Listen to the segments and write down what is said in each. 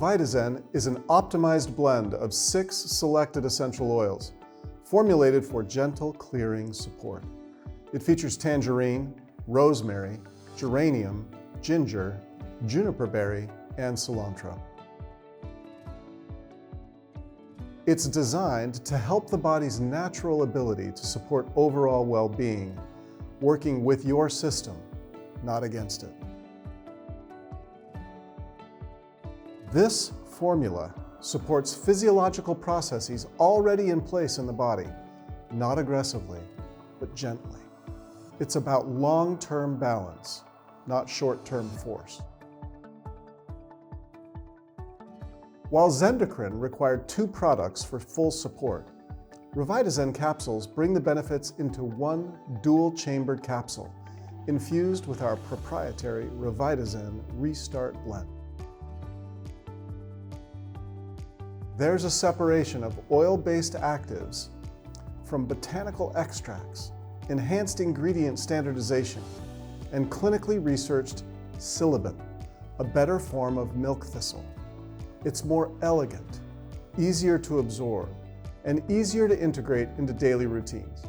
Vitazen is an optimized blend of 6 selected essential oils, formulated for gentle clearing support. It features tangerine, rosemary, geranium, ginger, juniper berry, and cilantro. It's designed to help the body's natural ability to support overall well-being, working with your system, not against it. This formula supports physiological processes already in place in the body, not aggressively, but gently. It's about long-term balance, not short-term force. While Zendocrine required 2 products for full support, RevitaZen capsules bring the benefits into one dual-chambered capsule, infused with our proprietary RevitaZen Restart blend. There's a separation of oil-based actives from botanical extracts, enhanced ingredient standardization, and clinically researched silibin, a better form of milk thistle. It's more elegant, easier to absorb, and easier to integrate into daily routines.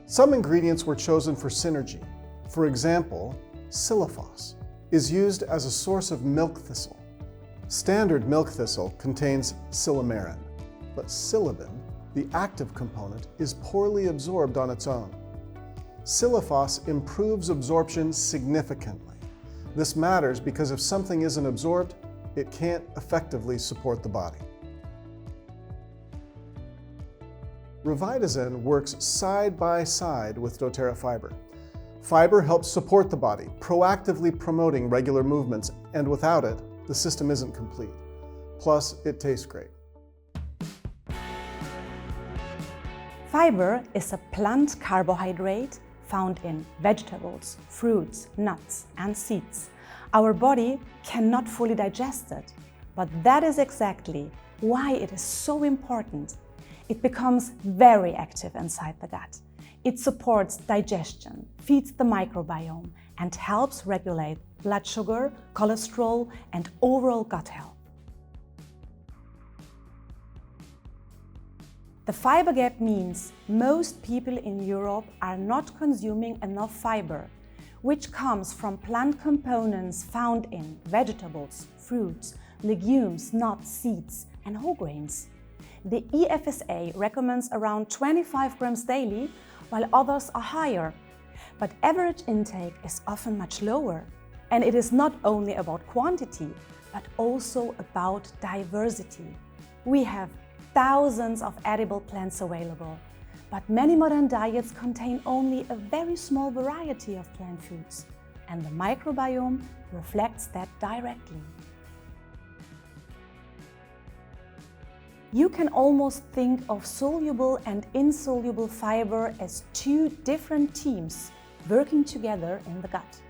Some ingredients were chosen for synergy. For example, silifos is used as a source of milk thistle. Standard milk thistle contains silymarin, but silibin, the active component, is poorly absorbed on its own. Silifos improves absorption significantly. This matters because if something isn't absorbed, it can't effectively support the body. RevitaZen works side by side with dōTERRA Fibre. Fiber helps support the body, proactively promoting regular movements, and without it, the system isn't complete. Plus, it tastes great. Fiber is a plant carbohydrate found in vegetables, fruits, nuts, and seeds. Our body cannot fully digest it, but that is exactly why it is so important. It becomes very active inside the gut. It supports digestion, feeds the microbiome, and helps regulate blood sugar, cholesterol, and overall gut health. The fiber gap means most people in Europe are not consuming enough fiber, which comes from plant components found in vegetables, fruits, legumes, nuts, seeds, and whole grains. The EFSA recommends around 25 grams daily, while others are higher. But average intake is often much lower. And it is not only about quantity, but also about diversity. We have thousands of edible plants available, but many modern diets contain only a very small variety of plant foods, and the microbiome reflects that directly. You can almost think of soluble and insoluble fiber as 2 different teams working together in the gut.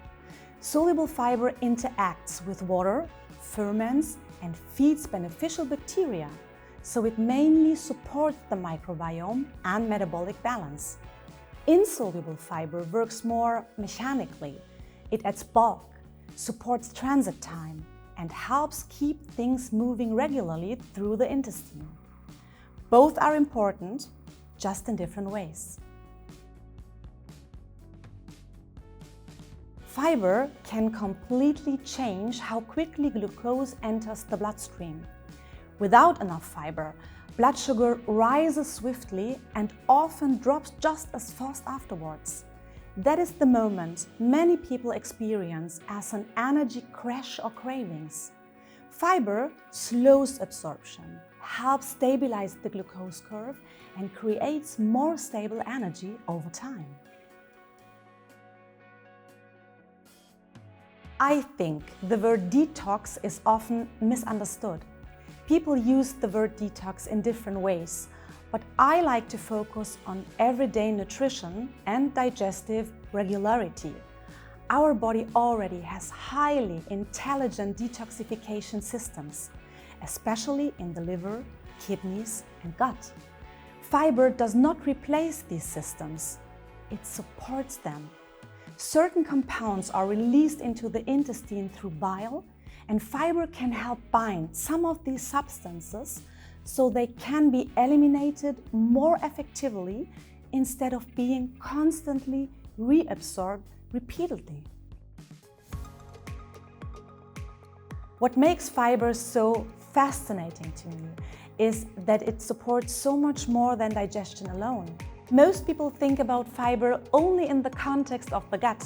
Soluble fiber interacts with water, ferments, and feeds beneficial bacteria, so it mainly supports the microbiome and metabolic balance. Insoluble fiber works more mechanically. It adds bulk, supports transit time, and helps keep things moving regularly through the intestine. Both are important, just in different ways. Fiber can completely change how quickly glucose enters the bloodstream. Without enough fiber, blood sugar rises swiftly and often drops just as fast afterwards. That is the moment many people experience as an energy crash or cravings. Fiber slows absorption, helps stabilize the glucose curve, and creates more stable energy over time. I think the word detox is often misunderstood. People use the word detox in different ways, but I like to focus on everyday nutrition and digestive regularity. Our body already has highly intelligent detoxification systems, especially in the liver, kidneys, and gut. Fiber does not replace these systems, it supports them. Certain compounds are released into the intestine through bile, and fiber can help bind some of these substances so they can be eliminated more effectively instead of being constantly reabsorbed repeatedly. What makes fiber so fascinating to me is that it supports so much more than digestion alone. Most people think about fiber only in the context of the gut,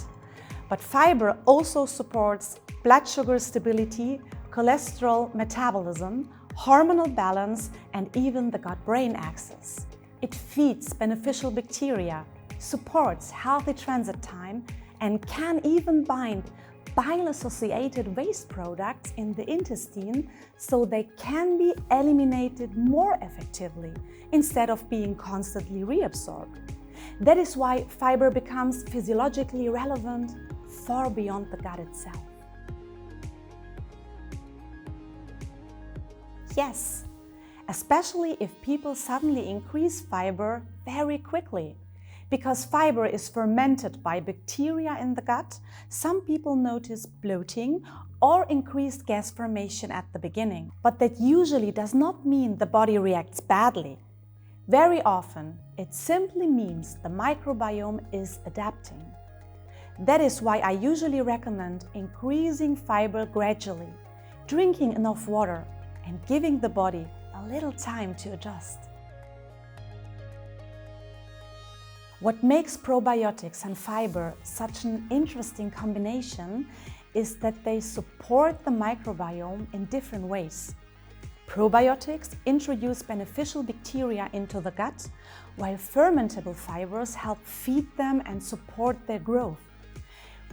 but fiber also supports blood sugar stability, cholesterol metabolism, hormonal balance, and even the gut-brain axis. It feeds beneficial bacteria, supports healthy transit time, and can even bind bile-associated waste products in the intestine so they can be eliminated more effectively instead of being constantly reabsorbed. That is why fiber becomes physiologically relevant far beyond the gut itself. Yes, especially if people suddenly increase fiber very quickly. Because fiber is fermented by bacteria in the gut, some people notice bloating or increased gas formation at the beginning. But that usually does not mean the body reacts badly. Very often, it simply means the microbiome is adapting. That is why I usually recommend increasing fiber gradually, drinking enough water, and giving the body a little time to adjust. What makes probiotics and fiber such an interesting combination is that they support the microbiome in different ways. Probiotics introduce beneficial bacteria into the gut, while fermentable fibers help feed them and support their growth.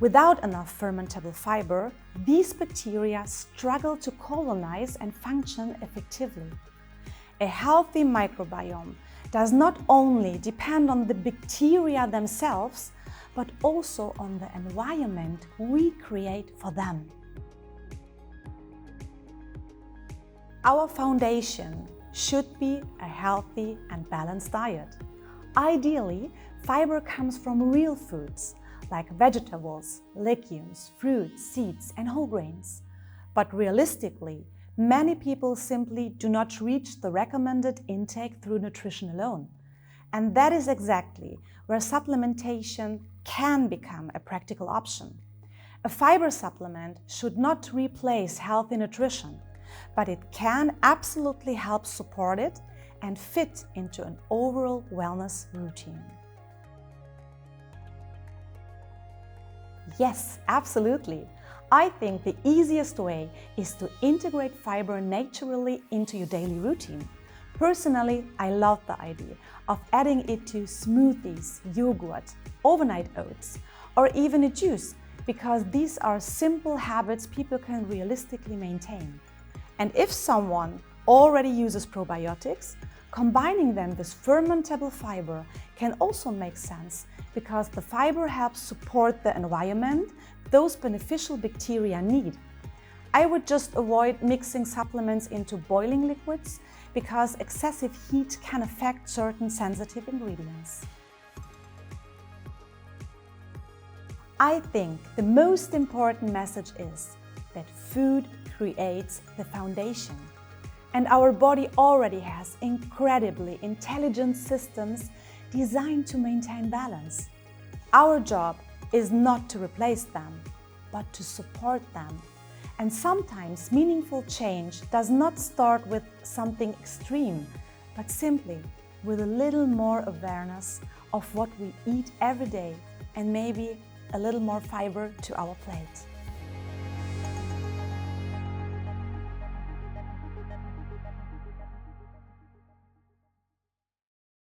Without enough fermentable fiber, these bacteria struggle to colonize and function effectively. A healthy microbiome does not only depend on the bacteria themselves, but also on the environment we create for them. Our foundation should be a healthy and balanced diet. Ideally, fiber comes from real foods like vegetables, legumes, fruits, seeds, and whole grains. But realistically, many people simply do not reach the recommended intake through nutrition alone. And that is exactly where supplementation can become a practical option. A fiber supplement should not replace healthy nutrition, but it can absolutely help support it and fit into an overall wellness routine. Yes, absolutely. I think the easiest way is to integrate fiber naturally into your daily routine. Personally, I love the idea of adding it to smoothies, yogurt, overnight oats, or even a juice, because these are simple habits people can realistically maintain. And if someone already uses probiotics, combining them with fermentable fiber can also make sense, because the fiber helps support the environment those beneficial bacteria need. I would just avoid mixing supplements into boiling liquids, because excessive heat can affect certain sensitive ingredients. I think the most important message is that food creates the foundation. And our body already has incredibly intelligent systems designed to maintain balance. Our job is not to replace them, but to support them. And sometimes meaningful change does not start with something extreme, but simply with a little more awareness of what we eat every day and maybe a little more fiber to our plate.